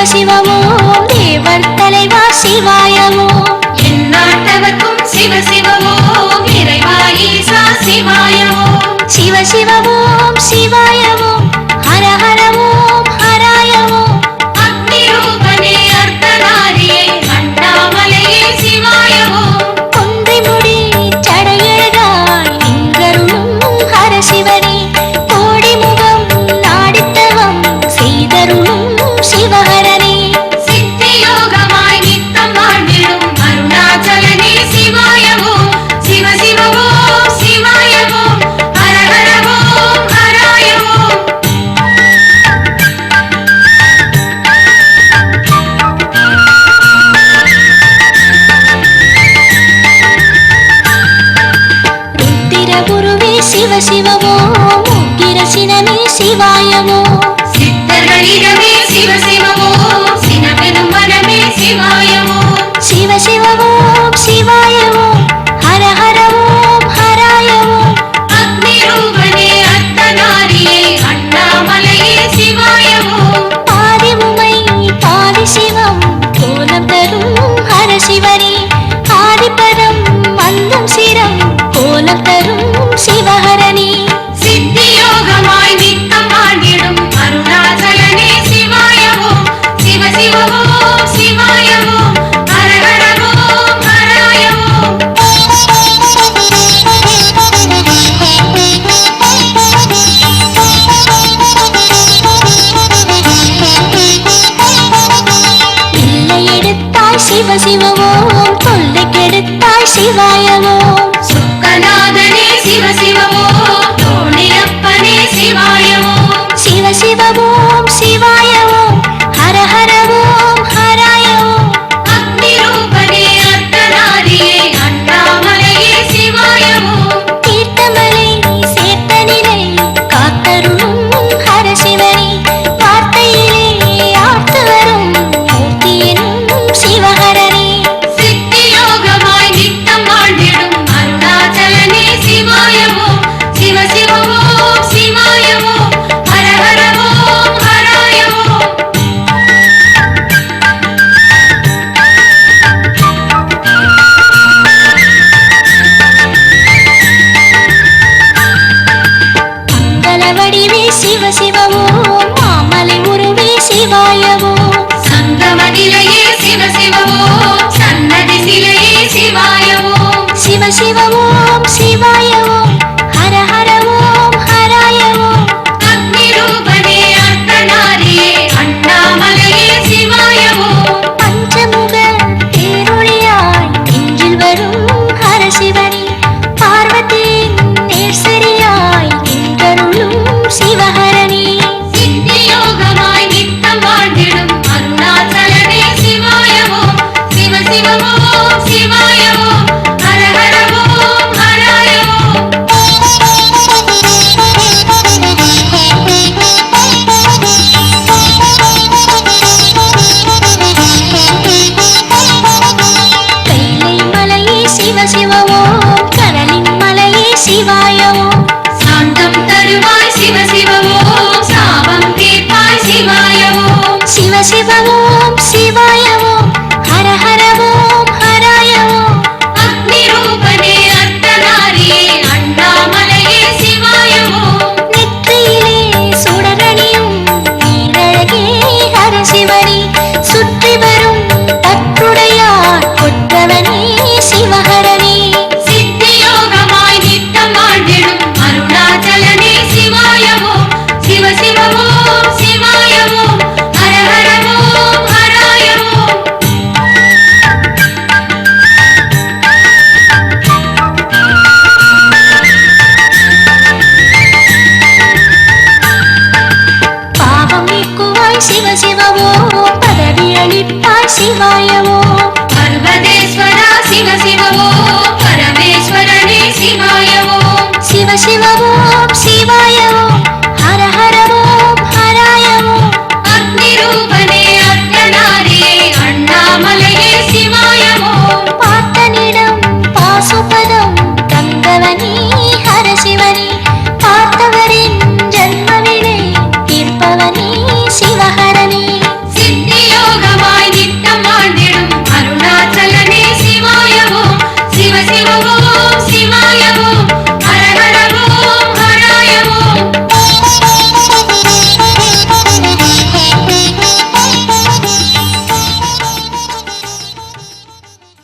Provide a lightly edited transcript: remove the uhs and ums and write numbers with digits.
சிவ ஓம் தேவர் தலைவா சிவாய ஓம் எந்நாட்டவர்க்கும் சிவ சிவ ஓம் இறைவா ஈசா சிவாய ஓம் சிவ சிவ ஓம் சிவாய ஓம் ஹர ஹர ஓம் ஹராய ஓம் அக்னி ரூபனே அர்த்தநாரியே அண்ணாமலையே சிவாய ஓம் கொன்றை முடி சடையழகாய் நின்றருளும் ஹர சிவனே கோடி முகம் நாடித்தவம் செய்தருளும் சிவஹரனே சித்தி யோகமாய் நித்தம் வாழ்ந்திடும் அருணாச்சலனே சிவாய ஓம் சிவ சிவ ஓம் சிவாய ஓம் ஹர ஹர ஓம் ஹராய ஓம் ருத்திர குருவே சிவ சிவ ஓம் உக்கிர சினமே சிவாய ஓம் சித்தர்களிடமே சிவ சிவ ஓம் சினமெனும் வனமே சிவாய ஓம் சிவ சிவ ஓம் சிவாய ஓம் ஹர ஹர ஓம் ஹராய ஓம் அக்னி ரூபனே அர்த்தநாரியே அண்ணாமலையே சிவாய ஓம் பாதி உமை பாதி சிவம் கோலம் தரும் ஹர சிவனே ஆதிபதம் மந்தம் சிரம் கோலம் தரும் சிவஹரனே சித்தி யோகமாய் நித்தம் வாழ்ந்திடும் அருணாச்சலனே சிவாய ஓம் சிவ சிவ ஓம் சிவாய ஓம் ஹர ஹர ஓம் ஹராய ஓம் இல்லை எடுத்தாய் சிவ சிவ ஓம் தொல்லை கெடுத்தாய் சிவாய ஓம் சுக்கநாதனே சிவ சிவ ஓம் தோணியப்பனே சிவாய ஓம் சிவ சிவ ஓம் சிவாய ஓம் ஹர ஹர ஓம் ஹராய ஓம் அக்னி ரூபனே அர்த்தநாரியே அண்ணாமலையே சிவாய ஓம் தீர்த்தமலை சேர்த்த நிலை காத்தருளும் ஹர சிவனே வார்த்தையிலே ஆர்த்து வரும் மூர்த்தி என்னும் சிவஹரனே சித்தி யோகமாய் நித்தம் வாழ்ந்திடும் அருணாச்சலனே சிவாய ஓம் சிவ சிவ ஓம் சிவாய ஓம் ஹர ஹர ஓம் ஹராய ஓம் மங்கள வடிவே சிவ சிவ ஓம் மாமலை உருவே சிவாய ஓம் சங்கமநிலையே சிவ சிவ ஓம் சன்னதி சிலையே சிவாய ஓம் சிவ சிவ ஓம் சிவாய ஓம் ஹர ஹர ஓம் ஹராய ஓம் அக்னி ரூபனே அர்த்தநாரியே அண்ணாமலையே சிவாய ஓம் பஞ்சமுக பேரொழியாய் நெஞ்சில் வரும் ஹர சிவனே பார்வதியின் நேர்சரியாய் நின்றருளும் சிவஹரனே சித்தி யோகமாய் நித்தம் வாழ்ந்திடும் அருணாச்சலனே சிவாய ஓம் சிவ சிவ ஓம் சிவாய ஓம் ஹர ஹர ஓம் ஹராய ஓம் கைலை மலையே சிவ சிவ ஓம் கடலின் மலையே சிவாய ஓம் சாந்தம் தருவாய் சிவ சிவ ஓம் சாபம் தீர்ப்பாய் சிவாய ஓம் சிவ சிவ ஓம் சிவாய ஓம் ஹர ஹர ஓம் ஹராய ஓம் அக்னி ரூபனே அர்த்தநாரியே அண்ணாமலையே சிவாய ஓம் நெற்றியிலே சுடரணியும் நீரழகே ஹர சிவனே சுற்றி வரும் பற்றுடையார் கொற்றவனே சிவஹரனே சித்தி யோகமாய் நித்தம் வாழ்ந்திடும் அருணாச்சலனே சிவாய ஓம் சிவ சிவ ஓம் சிவாய ஓம் ஹர ஹர ஓம் ஹராய ஓம் பாவம் நீக்குவாய் சிவ சிவ ஓம் பதவி அளிப்பாய் சிவாய ஓம் பர்வதேஸ்வரா சிவ சிவ ஓம் பரமேஸ்வரனே சிவாய ஓம் சிவ சிவ